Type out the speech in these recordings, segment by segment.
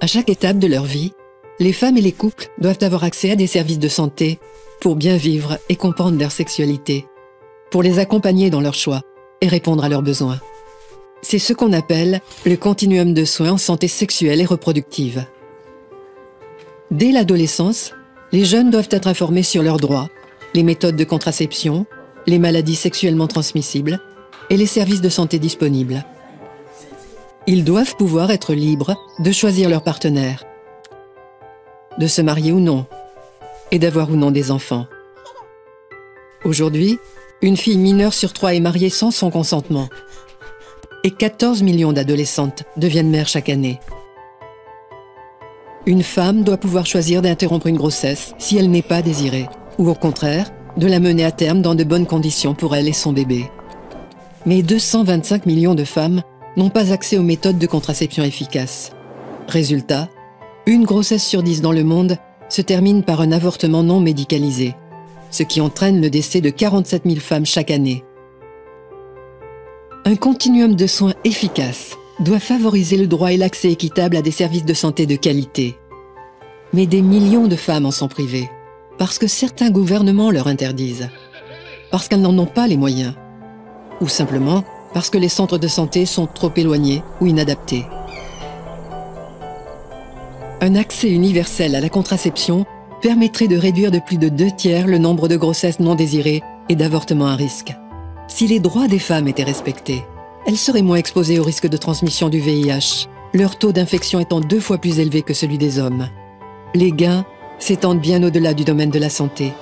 À chaque étape de leur vie, les femmes et les couples doivent avoir accès à des services de santé pour bien vivre et comprendre leur sexualité, pour les accompagner dans leurs choix et répondre à leurs besoins. C'est ce qu'on appelle le continuum de soins en santé sexuelle et reproductive. Dès l'adolescence, les jeunes doivent être informés sur leurs droits, les méthodes de contraception, les maladies sexuellement transmissibles et les services de santé disponibles. Ils doivent pouvoir être libres de choisir leur partenaire, de se marier ou non, et d'avoir ou non des enfants. Aujourd'hui, une fille mineure sur 3 est mariée sans son consentement. Et 14 millions d'adolescentes deviennent mères chaque année. Une femme doit pouvoir choisir d'interrompre une grossesse si elle n'est pas désirée, ou au contraire, de la mener à terme dans de bonnes conditions pour elle et son bébé. Mais 225 millions de femmes n'ont pas accès aux méthodes de contraception efficaces. Résultat, une grossesse sur 10 dans le monde se termine par un avortement non médicalisé, ce qui entraîne le décès de 47 000 femmes chaque année. Un continuum de soins efficace doit favoriser le droit et l'accès équitable à des services de santé de qualité. Mais des millions de femmes en sont privées, parce que certains gouvernements leur interdisent, parce qu'elles n'en ont pas les moyens, ou simplement parce que les centres de santé sont trop éloignés ou inadaptés. Un accès universel à la contraception permettrait de réduire de plus de 2/3 le nombre de grossesses non désirées et d'avortements à risque. Si les droits des femmes étaient respectés, elles seraient moins exposées au risque de transmission du VIH, leur taux d'infection étant 2 fois plus élevé que celui des hommes. Les gains s'étendent bien au-delà du domaine de la santé.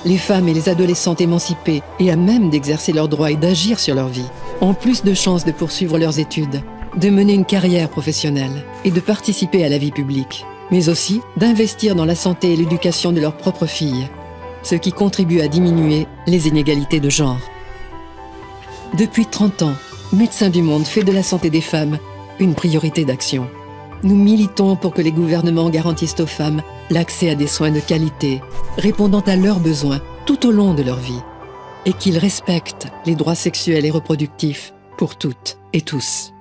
Les femmes et les adolescentes émancipées et à même d'exercer leurs droits et d'agir sur leur vie ont plus de chances de poursuivre leurs études, de mener une carrière professionnelle et de participer à la vie publique, mais aussi d'investir dans la santé et l'éducation de leurs propres filles, ce qui contribue à diminuer les inégalités de genre. Depuis 30 ans, Médecins du Monde fait de la santé des femmes une priorité d'action. Nous militons pour que les gouvernements garantissent aux femmes l'accès à des soins de qualité, répondant à leurs besoins tout au long de leur vie, et qu'ils respectent les droits sexuels et reproductifs pour toutes et tous.